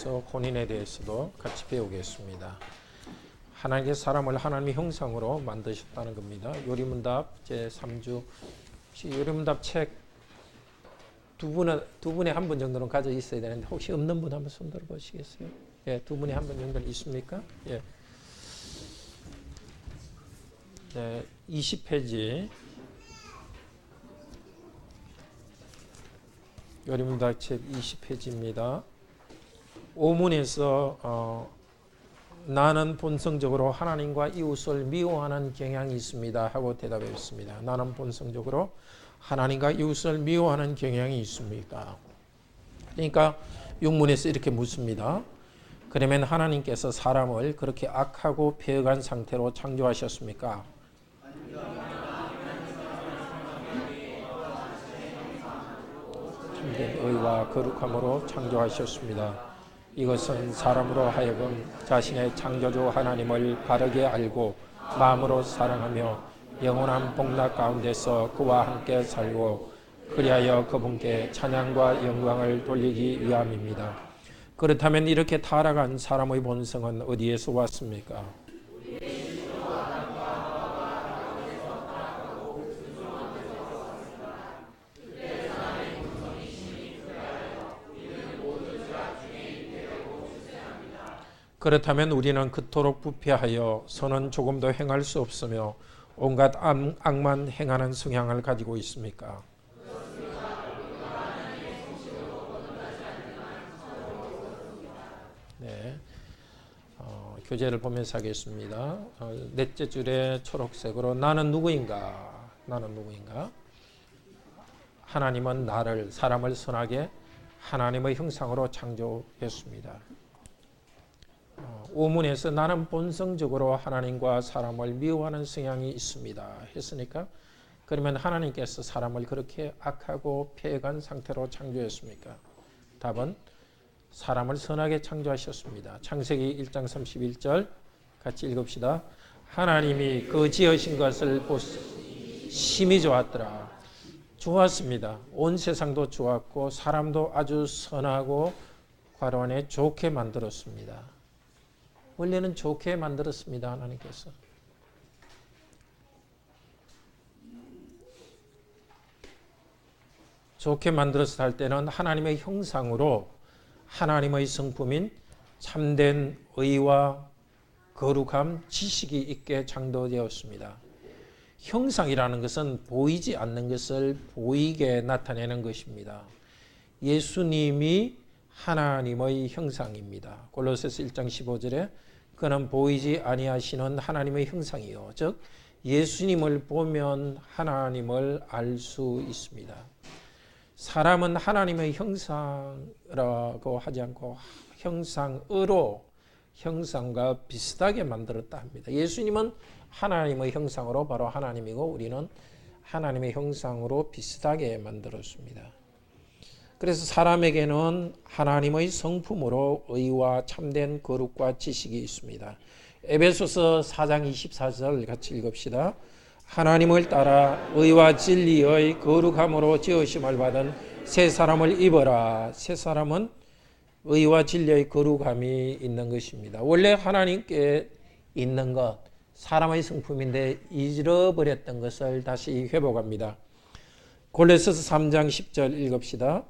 대해서 혼인에 대해서도 같이 배우겠습니다. 하나님께서 사람을 하나님의 형상으로 만드셨다는 겁니다. 요리문답 제3주 요리문답 책 두 분에 한 분 정도는 가져 있어야 되는데 혹시 없는 분 한번 손 들어 보시겠어요? 예, 두 분에 한 분 정도는 있습니까? 예. 네, 20페이지 요리문답 책 20페이지입니다. 오문에서 나는 본성적으로 하나님과 이웃을 미워하는 경향이 있습니다 하고 대답했습니다. 나는 본성적으로 하나님과 이웃을 미워하는 경향이 있습니까? 그러니까 육문에서 이렇게 묻습니다. 그러면 하나님께서 사람을 그렇게 악하고 폐역한 상태로 창조하셨습니까? 참된 의와 거룩함으로 창조하셨습니다. 이것은 사람으로 하여금 자신의 창조주 하나님을 바르게 알고 마음으로 사랑하며 영원한 복락 가운데서 그와 함께 살고 그리하여 그분께 찬양과 영광을 돌리기 위함입니다. 그렇다면 이렇게 타락한 사람의 본성은 어디에서 왔습니까? 그렇다면 우리는 그토록 부패하여 선은 조금도 행할 수 없으며 온갖 악만 행하는 성향을 가지고 있습니까? 네, 교재를 보면서 하겠습니다. 넷째 줄에 초록색으로 나는 누구인가? 나는 누구인가? 하나님은 나를 사람을 선하게 하나님의 형상으로 창조했습니다. 오문에서 나는 본성적으로 하나님과 사람을 미워하는 성향이 있습니다 했으니까 그러면 하나님께서 사람을 그렇게 악하고 폐역한 상태로 창조했습니까? 답은 사람을 선하게 창조하셨습니다. 창세기 1장 31절 같이 읽읍시다. 하나님이 그 지으신 것을 심히 좋았더라. 좋았습니다. 온 세상도 좋았고 사람도 아주 선하고 괄호 안에 좋게 만들었습니다. 원래는 좋게 만들었습니다. 하나님께서. 좋게 만들어서 할 때는 하나님의 형상으로 하나님의 성품인 참된 의와 거룩함, 지식이 있게 창조되었습니다. 형상이라는 것은 보이지 않는 것을 보이게 나타내는 것입니다. 예수님이 하나님의 형상입니다. 골로새서 1장 15절에 그는 보이지 아니하시는 하나님의 형상이요 즉 예수님을 보면 하나님을 알 수 있습니다. 사람은 하나님의 형상이라고 하지 않고 형상으로 형상과 비슷하게 만들었다 합니다. 예수님은 하나님의 형상으로 바로 하나님이고 우리는 하나님의 형상으로 비슷하게 만들었습니다. 그래서 사람에게는 하나님의 성품으로 의와 참된 거룩과 지식이 있습니다. 에베소서 4장 24절 같이 읽읍시다. 하나님을 따라 의와 진리의 거룩함으로 지으심을 받은 새 사람을 입어라. 새 사람은 의와 진리의 거룩함이 있는 것입니다. 원래 하나님께 있는 것, 사람의 성품인데 잃어버렸던 것을 다시 회복합니다. 골로새서 3장 10절 읽읍시다.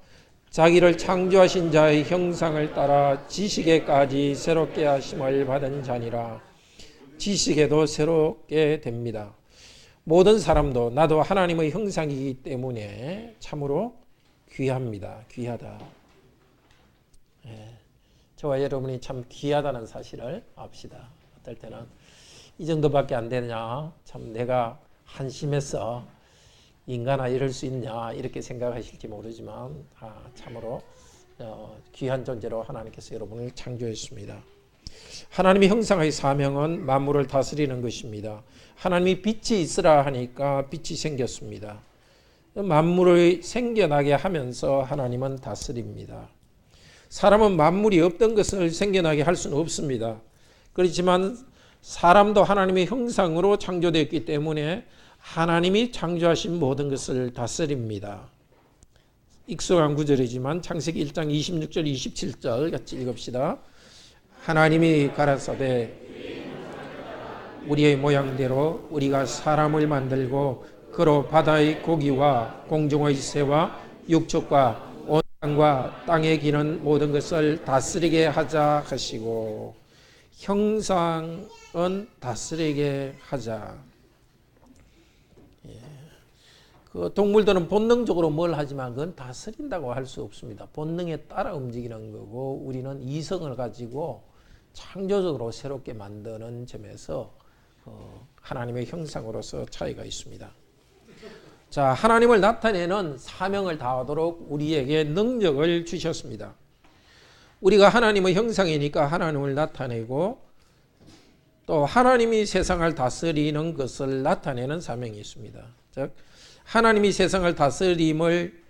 자기를 창조하신 자의 형상을 따라 지식에까지 새롭게 하심을 받은 자니라. 지식에도 새롭게 됩니다. 모든 사람도 나도 하나님의 형상이기 때문에 참으로 귀합니다. 귀하다. 저와 여러분이 참 귀하다는 사실을 압시다. 어떨 때는 이 정도밖에 안 되느냐, 참 내가 한심해서 인간아 이럴 수 있냐 이렇게 생각하실지 모르지만 참으로 귀한 존재로 하나님께서 여러분을 창조했습니다. 하나님의 형상의 사명은 만물을 다스리는 것입니다. 하나님이 빛이 있으라 하니까 빛이 생겼습니다. 만물을 생겨나게 하면서 하나님은 다스립니다. 사람은 만물이 없던 것을 생겨나게 할 수는 없습니다. 그렇지만 사람도 하나님의 형상으로 창조되었기 때문에 하나님이 창조하신 모든 것을 다스립니다. 익숙한 구절이지만 창세기 1장 26절 27절 같이 읽읍시다. 하나님이 가라사대 우리의 모양대로 우리가 사람을 만들고 그로 바다의 고기와 공중의 새와 육축과 온 땅과 땅에 기는 모든 것을 다스리게 하자 하시고, 형상은 다스리게 하자. 그 동물들은 본능적으로 뭘 하지만 그건 다스린다고 할 수 없습니다. 본능에 따라 움직이는 거고, 우리는 이성을 가지고 창조적으로 새롭게 만드는 점에서 하나님의 형상으로서 차이가 있습니다. 자, 하나님을 나타내는 사명을 다하도록 우리에게 능력을 주셨습니다. 우리가 하나님의 형상이니까 하나님을 나타내고, 또 하나님이 세상을 다스리는 것을 나타내는 사명이 있습니다. 즉 하나님이 세상을 다스림을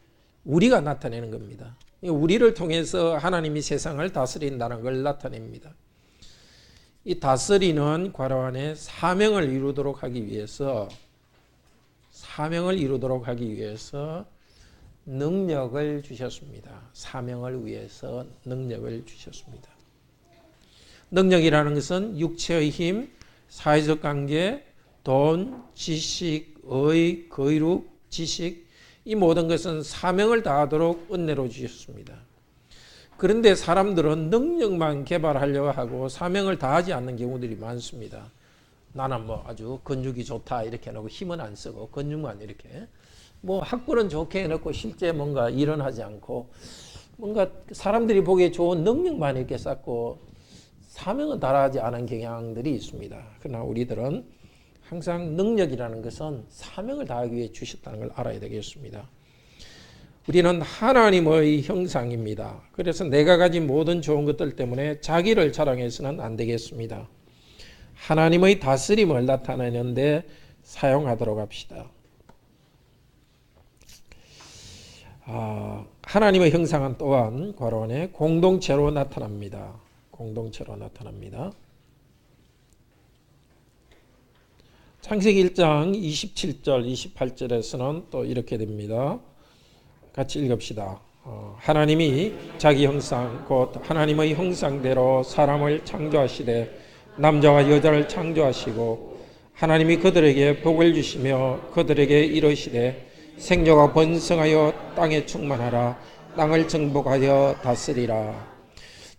우리가 나타내는 겁니다. 우리를 통해서 하나님이 세상을 다스린다는 걸 나타냅니다. 이 다스리는 괄호 안에 사명을 이루도록 하기 위해서 능력을 주셨습니다. 사명을 위해서 능력을 주셨습니다. 능력이라는 것은 육체의 힘, 사회적 관계, 돈, 지식, 의, 거룩, 지식, 이 모든 것은 사명을 다하도록 은혜로 주셨습니다. 그런데 사람들은 능력만 개발하려고 하고 사명을 다하지 않는 경우들이 많습니다. 나는 뭐 아주 근육이 좋다 이렇게 해놓고 힘은 안 쓰고 근육만 이렇게, 뭐 학벌은 좋게 해놓고 실제 뭔가 일은 하지 않고, 뭔가 사람들이 보기에 좋은 능력만 이렇게 쌓고 사명은 다하지 않은 경향들이 있습니다. 그러나 우리들은 항상 능력이라는 것은 사명을 다하기 위해 주셨다는 걸 알아야 되겠습니다. 우리는 하나님의 형상입니다. 그래서 내가 가진 모든 좋은 것들 때문에 자기를 자랑해서는 안 되겠습니다. 하나님의 다스림을 나타내는데 사용하도록 합시다. 하나님의 형상은 또한 괄호 안에 공동체로 나타납니다. 공동체로 나타납니다. 창세기 1장 27절 28절에서는 또 이렇게 됩니다. 같이 읽읍시다. 하나님이 자기 형상 곧 하나님의 형상대로 사람을 창조하시되 남자와 여자를 창조하시고, 하나님이 그들에게 복을 주시며 그들에게 이르시되 생육하고 번성하여 땅에 충만하라. 땅을 정복하여 다스리라.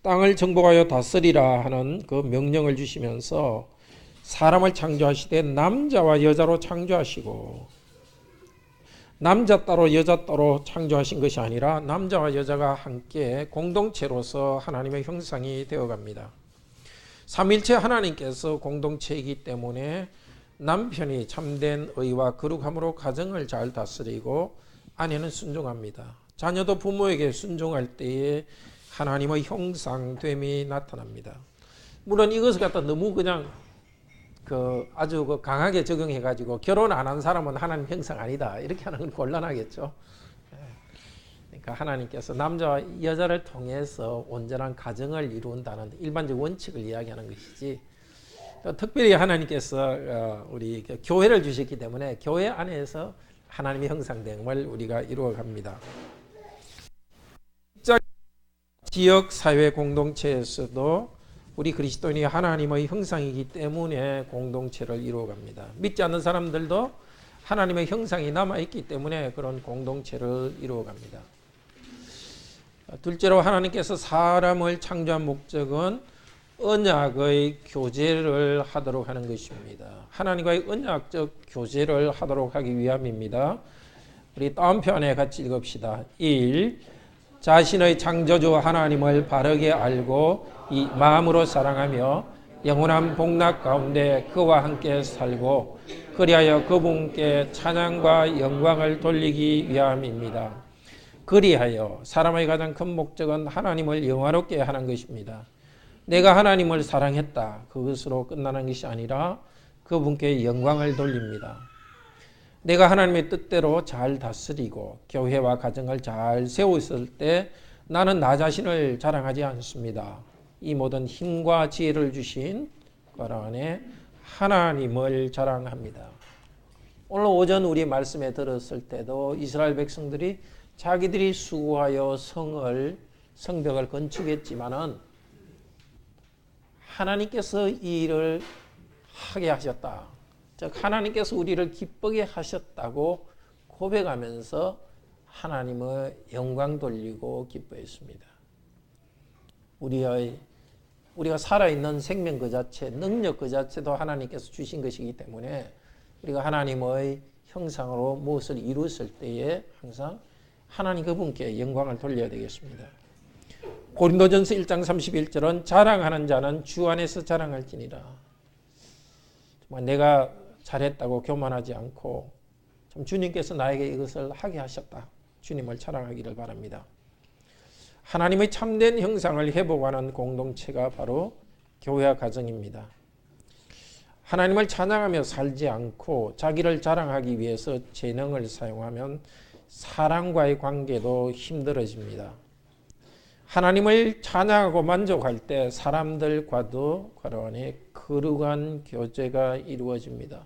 땅을 정복하여 다스리라 하는 그 명령을 주시면서 사람을 창조하시되 남자와 여자로 창조하시고, 남자 따로 여자 따로 창조하신 것이 아니라 남자와 여자가 함께 공동체로서 하나님의 형상이 되어갑니다. 삼일체 하나님께서 공동체이기 때문에 남편이 참된 의와 거룩함으로 가정을 잘 다스리고 아내는 순종합니다. 자녀도 부모에게 순종할 때에 하나님의 형상됨이 나타납니다. 물론 이것을 갖다 너무 그냥 아주 강하게 적용해가지고 결혼 안 한 사람은 하나님 형상 아니다 이렇게 하는 건 곤란하겠죠. 그러니까 하나님께서 남자와 여자를 통해서 온전한 가정을 이룬다는 일반적 원칙을 이야기하는 것이지, 또 특별히 하나님께서 우리 교회를 주셨기 때문에 교회 안에서 하나님의 형상됨을 우리가 이루어갑니다. 지역 사회 공동체에서도 우리 그리스도인이 하나님의 형상이기 때문에 공동체를 이루어갑니다. 믿지 않는 사람들도 하나님의 형상이 남아있기 때문에 그런 공동체를 이루어갑니다. 둘째로 하나님께서 사람을 창조한 목적은 언약의 교제를 하도록 하는 것입니다. 하나님과의 언약적 교제를 하도록 하기 위함입니다. 우리 다음 편에 같이 읽읍시다. 1. 자신의 창조주 하나님을 바르게 알고 이 마음으로 사랑하며 영원한 복락 가운데 그와 함께 살고, 그리하여 그분께 찬양과 영광을 돌리기 위함입니다. 그리하여 사람의 가장 큰 목적은 하나님을 영화롭게 하는 것입니다. 내가 하나님을 사랑했다 그것으로 끝나는 것이 아니라 그분께 영광을 돌립니다. 내가 하나님의 뜻대로 잘 다스리고 교회와 가정을 잘 세웠을 때 나는 나 자신을 자랑하지 않습니다. 이 모든 힘과 지혜를 주신 괄호 안에 하나님을 자랑합니다. 오늘 오전 우리 말씀에 들었을 때도 이스라엘 백성들이 자기들이 수고하여 성벽을 건축했지만은 하나님께서 이 일을 하게 하셨다. 즉 하나님께서 우리를 기쁘게 하셨다고 고백하면서 하나님의 영광 돌리고 기뻐했습니다. 우리가 살아있는 생명 그 자체, 능력 그 자체도 하나님께서 주신 것이기 때문에 우리가 하나님의 형상으로 무엇을 이루었을 때에 항상 하나님 그분께 영광을 돌려야 되겠습니다. 고린도전서 1장 31절은 자랑하는 자는 주 안에서 자랑할지니라. 정말 내가 잘했다고 교만하지 않고 참 주님께서 나에게 이것을 하게 하셨다. 주님을 자랑하기를 바랍니다. 하나님의 참된 형상을 회복하는 공동체가 바로 교회와 가정입니다. 하나님을 찬양하며 살지 않고 자기를 자랑하기 위해서 재능을 사용하면 사람과의 관계도 힘들어집니다. 하나님을 찬양하고 만족할 때 사람들과도 간에 거룩한 교제가 이루어집니다.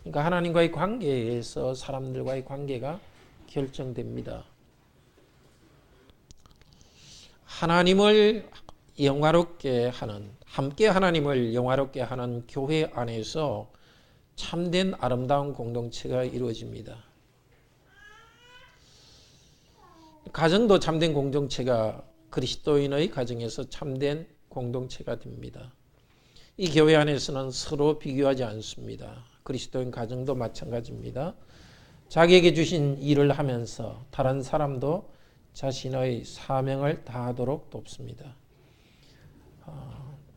그러니까 하나님과의 관계에 의해서 사람들과의 관계가 결정됩니다. 하나님을 영화롭게 하는, 함께 하나님을 영화롭게 하는 교회 안에서 참된 아름다운 공동체가 이루어집니다. 가정도 참된 공동체가 그리스도인의 가정에서 참된 공동체가 됩니다. 이 교회 안에서는 서로 비교하지 않습니다. 그리스도인 가정도 마찬가지입니다. 자기에게 주신 일을 하면서 다른 사람도 자신의 사명을 다하도록 돕습니다.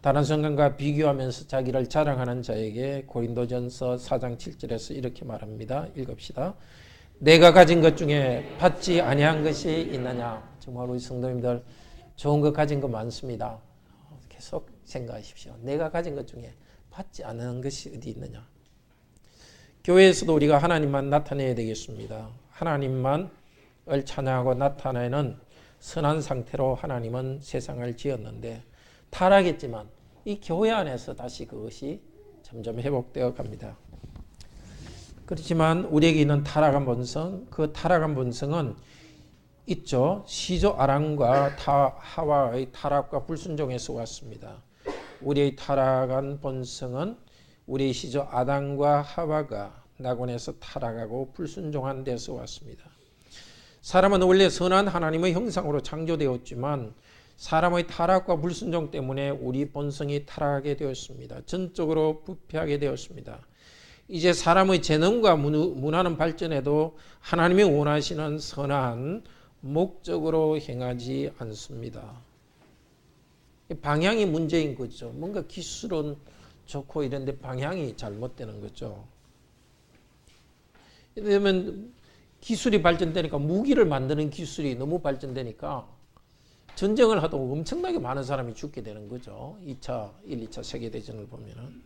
다른 성경과 비교하면서 자기를 자랑하는 자에게 고린도전서 4장 7절에서 이렇게 말합니다. 읽읍시다. 내가 가진 것 중에 받지 아니한 것이 있느냐. 정말 우리 성도님들 좋은 것 가진 거 많습니다. 계속 생각하십시오. 내가 가진 것 중에 받지 않은 것이 어디 있느냐. 교회에서도 우리가 하나님만 나타내야 되겠습니다. 하나님만을 찬양하고 나타내는 선한 상태로 하나님은 세상을 지었는데 타락했지만 이 교회 안에서 다시 그것이 점점 회복되어 갑니다. 그렇지만 우리에게 있는 타락한 본성, 그 타락한 본성은 있죠. 시조 아람과 하와의 타락과 불순종에서 왔습니다. 우리의 타락한 본성은 우리 시조 아담과 하와가 낙원에서 타락하고 불순종한 데서 왔습니다. 사람은 원래 선한 하나님의 형상으로 창조되었지만 사람의 타락과 불순종 때문에 우리 본성이 타락하게 되었습니다. 전적으로 부패하게 되었습니다. 이제 사람의 재능과 문화는 발전해도 하나님이 원하시는 선한 목적으로 행하지 않습니다. 방향이 문제인 거죠. 뭔가 기술은 좋고 이런데 방향이 잘못되는 거죠. 왜냐하면 기술이 발전되니까 무기를 만드는 기술이 너무 발전되니까 전쟁을 하도 엄청나게 많은 사람이 죽게 되는 거죠. 1, 2차 세계대전을 보면은.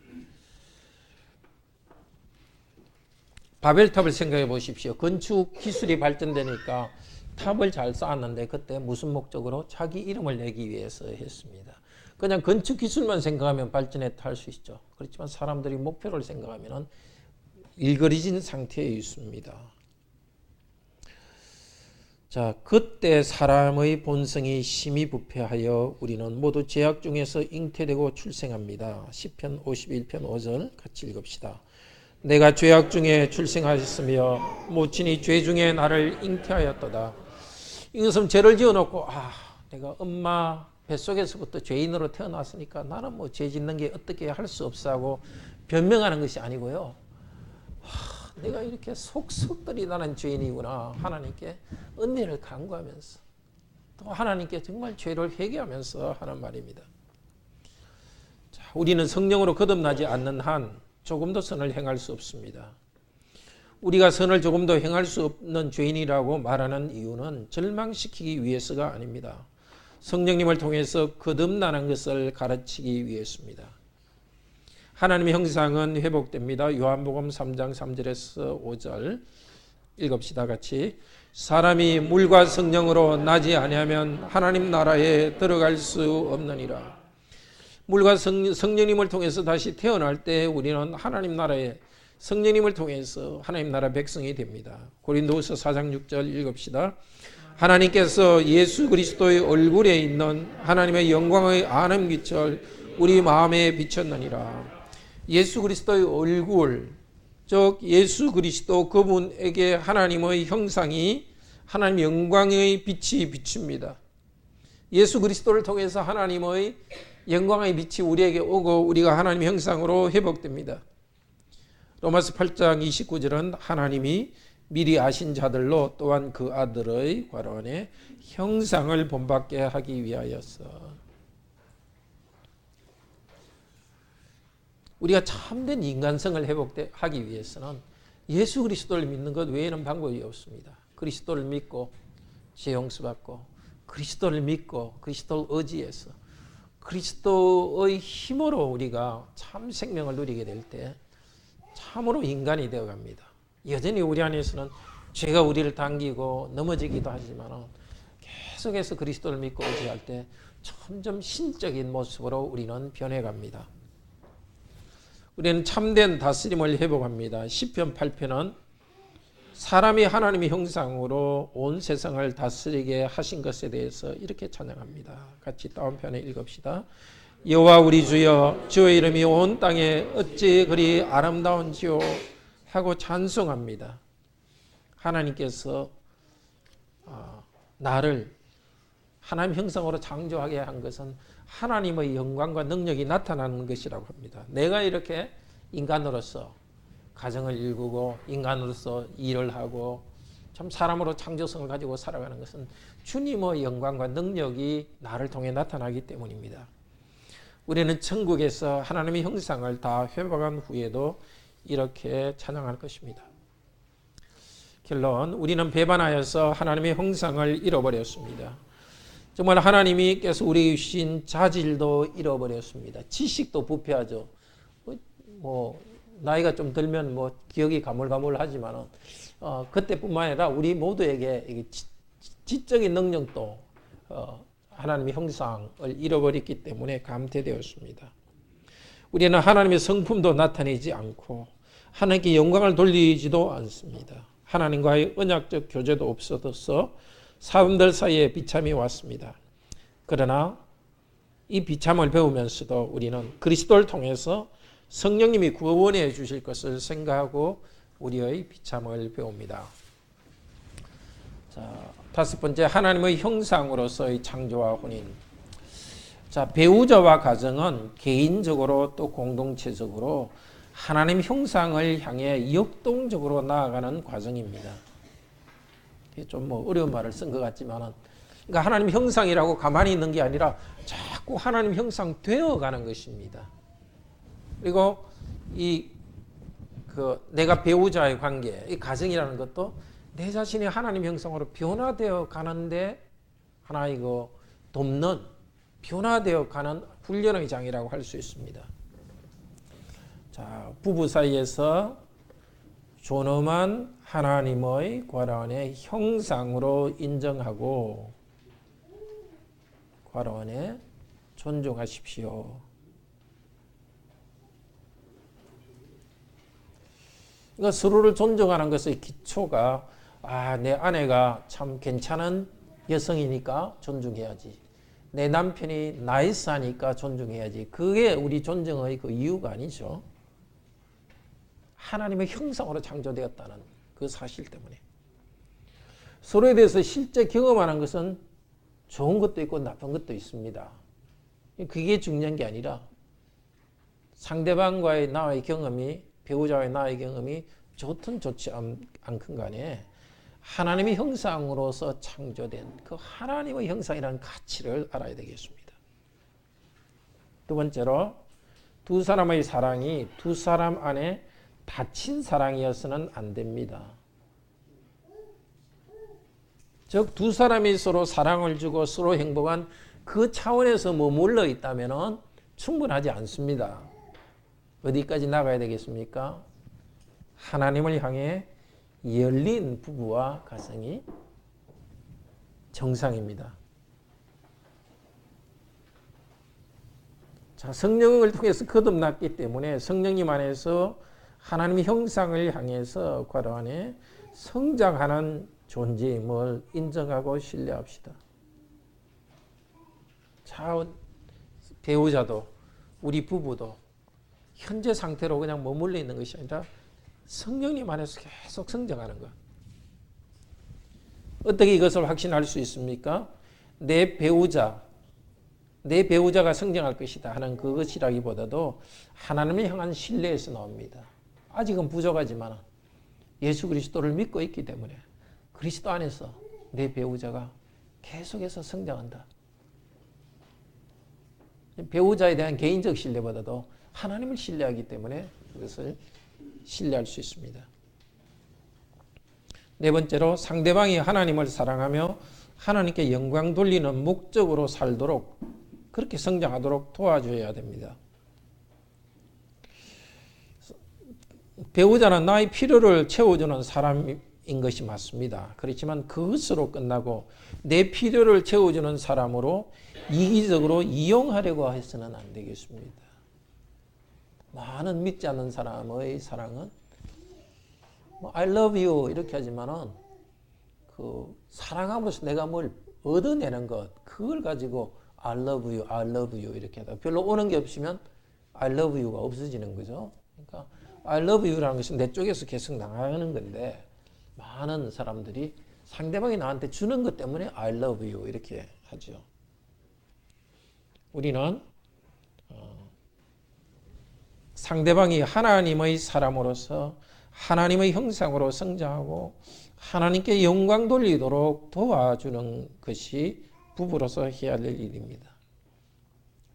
바벨탑을 생각해 보십시오. 건축 기술이 발전되니까 탑을 잘 쌓았는데 그때 무슨 목적으로? 자기 이름을 내기 위해서 했습니다. 그냥 건축 기술만 생각하면 발전했다 할 수 있죠. 그렇지만 사람들이 목표를 생각하면 일그러진 상태에 있습니다. 자, 그때 사람의 본성이 심히 부패하여 우리는 모두 죄악 중에서 잉태되고 출생합니다. 시편 51편 5절 같이 읽읍시다. 내가 죄악 중에 출생하였으며 모친이 죄 중에 나를 잉태하였도다. 이것은 죄를 지어놓고 내가 엄마 뱃속에서부터 죄인으로 태어났으니까 나는 뭐 죄 짓는 게 어떻게 할 수 없어 하고 변명하는 것이 아니고요. 내가 이렇게 속속들이 나는 죄인이구나. 하나님께 은혜를 간구하면서 또 하나님께 정말 죄를 회개하면서 하는 말입니다. 자, 우리는 성령으로 거듭나지 않는 한 조금도 선을 행할 수 없습니다. 우리가 선을 조금도 행할 수 없는 죄인이라고 말하는 이유는 절망시키기 위해서가 아닙니다. 성령님을 통해서 거듭나는 것을 가르치기 위해서입니다. 하나님의 형상은 회복됩니다. 요한복음 3장 3절에서 5절 읽읍시다 같이. 사람이 물과 성령으로 나지 아니하면 하나님 나라에 들어갈 수 없느니라. 물과 성령님을 통해서 다시 태어날 때 우리는 하나님 나라에 성령님을 통해서 하나님 나라 백성이 됩니다. 고린도후서 4장 6절 읽읍시다. 하나님께서 예수 그리스도의 얼굴에 있는 하나님의 영광의 안음빛을 우리 마음에 비쳤느니라. 예수 그리스도의 얼굴, 즉 예수 그리스도 그분에게 하나님의 형상이 하나님 영광의 빛이 비춥니다. 예수 그리스도를 통해서 하나님의 영광의 빛이 우리에게 오고 우리가 하나님의 형상으로 회복됩니다. 로마서 8장 29절은 하나님이 미리 아신 자들로 또한 그 아들의 관원의 형상을 본받게 하기 위하여서. 우리가 참된 인간성을 회복하기 위해서는 예수 그리스도를 믿는 것 외에는 방법이 없습니다. 그리스도를 믿고 죄 용서받고 그리스도를 믿고 그리스도를 의지해서 그리스도의 힘으로 우리가 참 생명을 누리게 될 때 참으로 인간이 되어갑니다. 여전히 우리 안에서는 죄가 우리를 당기고 넘어지기도 하지만 계속해서 그리스도를 믿고 의지할 때 점점 신적인 모습으로 우리는 변해갑니다. 우리는 참된 다스림을 회복합니다. 시편 8편은 사람이 하나님의 형상으로 온 세상을 다스리게 하신 것에 대해서 이렇게 찬양합니다. 같이 다운편에 읽읍시다. 여호와 우리 주여, 주의 이름이 온 땅에 어찌 그리 아름다운지요 하고 찬송합니다. 하나님께서 나를 하나님 형상으로 창조하게 한 것은 하나님의 영광과 능력이 나타나는 것이라고 합니다. 내가 이렇게 인간으로서 가정을 일구고 인간으로서 일을 하고 참 사람으로 창조성을 가지고 살아가는 것은 주님의 영광과 능력이 나를 통해 나타나기 때문입니다. 우리는 천국에서 하나님의 형상을 다 회복한 후에도 이렇게 찬양할 것입니다. 결론, 우리는 배반하여서 하나님의 형상을 잃어버렸습니다. 정말 하나님께서 우리에게 주신 자질도 잃어버렸습니다. 지식도 부패하죠. 나이가 좀 들면 기억이 가물가물하지만 그때뿐만 아니라 우리 모두에게 지적인 능력도 하나님의 형상을 잃어버렸기 때문에 감퇴되었습니다. 우리는 하나님의 성품도 나타내지 않고 하나님께 영광을 돌리지도 않습니다. 하나님과의 언약적 교제도 없어서 사람들 사이에 비참이 왔습니다. 그러나 이 비참을 배우면서도 우리는 그리스도를 통해서 성령님이 구원해 주실 것을 생각하고 우리의 비참을 배웁니다. 자, 다섯 번째, 하나님의 형상으로서의 창조와 혼인. 자, 배우자와 가정은 개인적으로 또 공동체적으로 하나님 형상을 향해 역동적으로 나아가는 과정입니다. 좀 어려운 말을 쓴 것 같지만, 그러니까 하나님 형상이라고 가만히 있는 게 아니라 자꾸 하나님 형상 되어가는 것입니다. 그리고 내가 배우자의 관계, 이 가정이라는 것도 내 자신이 하나님 형상으로 변화되어 가는데 하나의 돕는, 변화되어 가는 훈련의 장이라고 할 수 있습니다. 자, 부부 사이에서 존엄한 하나님의 관원의 형상으로 인정하고 관원에 존중하십시오. 그러니까 서로를 존중하는 것의 기초가 내 아내가 참 괜찮은 여성이니까 존중해야지. 내 남편이 나이스하니까 존중해야지. 그게 우리 존중의 그 이유가 아니죠. 하나님의 형상으로 창조되었다는 그 사실 때문에. 서로에 대해서 실제 경험하는 것은 좋은 것도 있고 나쁜 것도 있습니다. 그게 중요한 게 아니라 상대방과의 나의 경험이, 배우자와의 나의 경험이 좋든 좋지 않건 간에 하나님의 형상으로서 창조된 그 하나님의 형상이라는 가치를 알아야 되겠습니다. 두 번째로, 두 사람의 사랑이 두 사람 안에 닫힌 사랑이어서는 안 됩니다. 즉, 두 사람이 서로 사랑을 주고 서로 행복한 그 차원에서 머물러 있다면 충분하지 않습니다. 어디까지 나가야 되겠습니까? 하나님을 향해 열린 부부와 가정이 정상입니다. 자, 성령을 통해서 거듭났기 때문에 성령님 안에서 하나님의 형상을 향해서 괄호 안에 성장하는 존재임을 인정하고 신뢰합시다. 자, 배우자도 우리 부부도 현재 상태로 그냥 머물러 있는 것이 아니라 성령님 안에서 계속 성장하는 것. 어떻게 이것을 확신할 수 있습니까? 내 배우자가 성장할 것이다 하는 그것이라기보다도 하나님을 향한 신뢰에서 나옵니다. 아직은 부족하지만 예수 그리스도를 믿고 있기 때문에 그리스도 안에서 내 배우자가 계속해서 성장한다. 배우자에 대한 개인적 신뢰보다도 하나님을 신뢰하기 때문에 그것을 신뢰할 수 있습니다. 네 번째로 상대방이 하나님을 사랑하며 하나님께 영광 돌리는 목적으로 살도록 그렇게 성장하도록 도와줘야 됩니다. 배우자는 나의 필요를 채워주는 사람인 것이 맞습니다. 그렇지만 그것으로 끝나고 내 필요를 채워주는 사람으로 이기적으로 이용하려고 해서는 안 되겠습니다. 많은 믿지 않는 사람의 사랑은 I love you 이렇게 하지만은 그 사랑함으로써 내가 뭘 얻어내는 것 그걸 가지고 I love you 이렇게 하다 별로 오는 게 없으면 I love you가 없어지는 거죠. 그러니까 I love you라는 것은 내 쪽에서 계속 나가는 건데 많은 사람들이 상대방이 나한테 주는 것 때문에 I love you 이렇게 하죠. 우리는 상대방이 하나님의 사람으로서 하나님의 형상으로 성장하고 하나님께 영광 돌리도록 도와주는 것이 부부로서 해야 될 일입니다.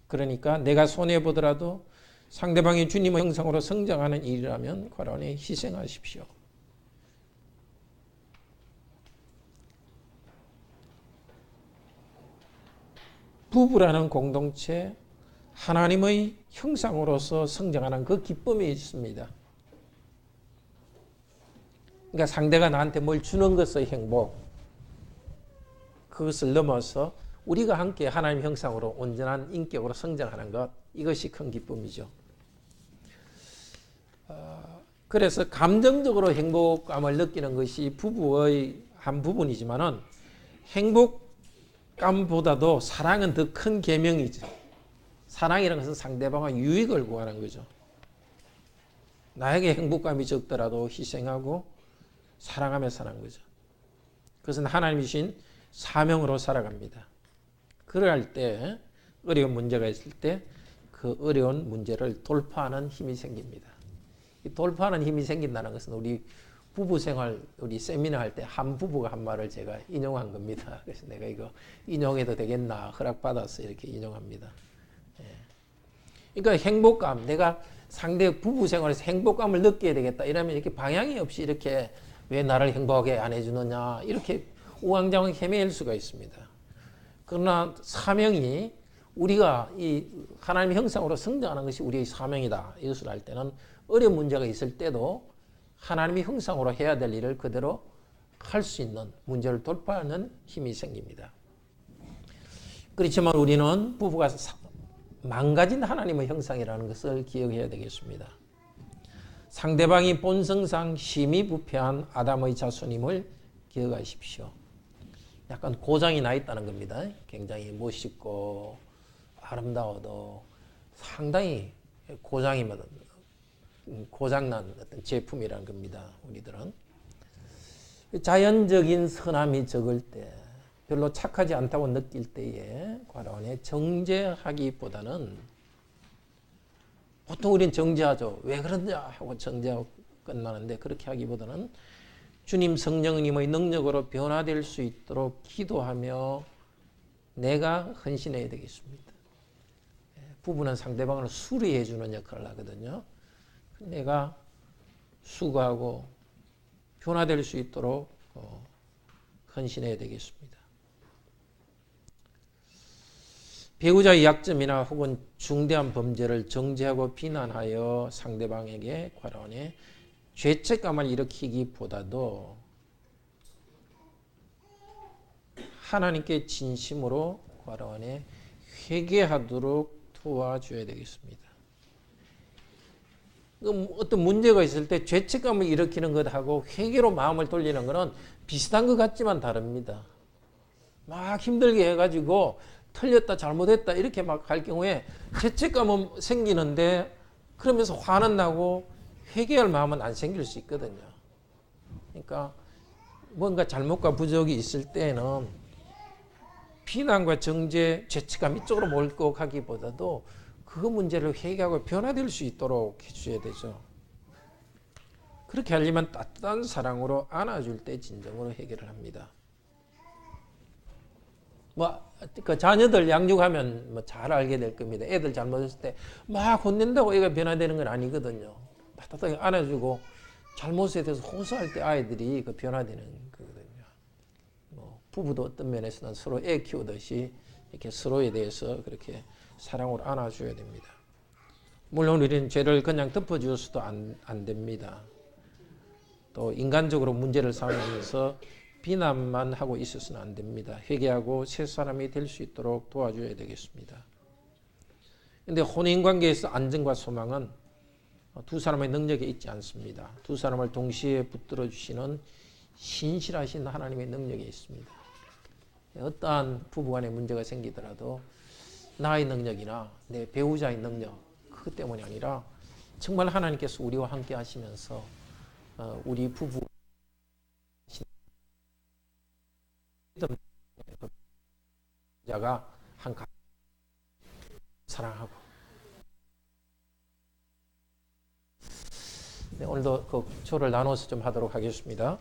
그러니까 내가 손해보더라도 상대방이 주님의 형상으로 성장하는 일이라면 과란에 희생하십시오. 부부라는 공동체, 하나님의 형상으로서 성장하는 그 기쁨이 있습니다. 그러니까 상대가 나한테 뭘 주는 것의 행복, 그것을 넘어서 우리가 함께 하나님 형상으로 온전한 인격으로 성장하는 것, 이것이 큰 기쁨이죠. 그래서 감정적으로 행복감을 느끼는 것이 부부의 한 부분이지만은 행복감보다도 사랑은 더 큰 계명이죠. 사랑이라는 것은 상대방의 유익을 구하는 거죠. 나에게 행복감이 적더라도 희생하고 사랑하며 사는 거죠. 그것은 하나님이 주신 사명으로 살아갑니다. 그럴 때 어려운 문제가 있을 때 그 어려운 문제를 돌파하는 힘이 생깁니다. 이 돌파하는 힘이 생긴다는 것은 우리 부부 생활, 우리 세미나 할 때 한 부부가 한 말을 제가 인용한 겁니다. 그래서 내가 이거 인용해도 되겠나 허락받아서 이렇게 인용합니다. 그러니까 행복감, 내가 상대 부부 생활에서 행복감을 느껴야 되겠다. 이러면 이렇게 방향이 없이 이렇게 왜 나를 행복하게 안 해주느냐 이렇게 우왕좌왕 헤매일 수가 있습니다. 그러나 사명이 우리가 이 하나님의 형상으로 성장하는 것이 우리의 사명이다. 이것을 할 때는 어려운 문제가 있을 때도 하나님의 형상으로 해야 될 일을 그대로 할 수 있는 문제를 돌파하는 힘이 생깁니다. 그렇지만 우리는 부부가 망가진 하나님의 형상이라는 것을 기억해야 되겠습니다. 상대방이 본성상 심히 부패한 아담의 자손임을 기억하십시오. 약간 고장이 나 있다는 겁니다. 굉장히 멋있고 아름다워도 상당히 고장난 어떤 제품이라는 겁니다. 우리들은 자연적인 선함이 적을 때 별로 착하지 않다고 느낄 때에 과란에 정죄하기보다는 보통 우리는 정죄하죠. 왜 그러냐 하고 정죄하고 끝나는데 그렇게 하기보다는 주님 성령님의 능력으로 변화될 수 있도록 기도하며 내가 헌신해야 되겠습니다. 부부는 상대방을 수리해 주는 역할을 하거든요. 내가 수고하고 변화될 수 있도록 헌신해야 되겠습니다. 배우자의 약점이나 혹은 중대한 범죄를 정죄하고 비난하여 상대방에게 과란에 죄책감을 일으키기보다도 하나님께 진심으로 과란에 회개하도록 도와줘야 되겠습니다. 어떤 문제가 있을 때 죄책감을 일으키는 것하고 회개로 마음을 돌리는 것은 비슷한 것 같지만 다릅니다. 막 힘들게 해가지고 틀렸다 잘못했다 이렇게 막 할 경우에 죄책감은 생기는데 그러면서 화는 나고 회개할 마음은 안 생길 수 있거든요. 그러니까 뭔가 잘못과 부족이 있을 때는 비난과 정죄, 죄책감 이쪽으로 몰고 가기보다도 그 문제를 회개하고 변화될 수 있도록 해줘야 되죠. 그렇게 하려면 따뜻한 사랑으로 안아줄 때 진정으로 해결을 합니다. 그 자녀들 양육하면 잘 알게 될 겁니다. 애들 잘못했을 때 막 혼낸다고 애가 변화되는 건 아니거든요. 따뜻하게 안아주고 잘못에 대해서 호소할 때 아이들이 그 변화되는 거거든요. 부부도 어떤 면에서는 서로 애 키우듯이 이렇게 서로에 대해서 그렇게 사랑으로 안아줘야 됩니다. 물론 우리는 죄를 그냥 덮어주어서도 안 됩니다. 또 인간적으로 문제를 삼으면서 비난만 하고 있어서는 안 됩니다. 회개하고 새 사람이 될 수 있도록 도와줘야 되겠습니다. 그런데 혼인관계에서 안정과 소망은 두 사람의 능력에 있지 않습니다. 두 사람을 동시에 붙들어 주시는 신실하신 하나님의 능력에 있습니다. 어떠한 부부간에 문제가 생기더라도 나의 능력이나 내 배우자의 능력 그것 때문이 아니라 정말 하나님께서 우리와 함께 하시면서 우리 부부자가 한 가족 사랑하고 오늘도 그 조를 나눠서 좀 하도록 하겠습니다.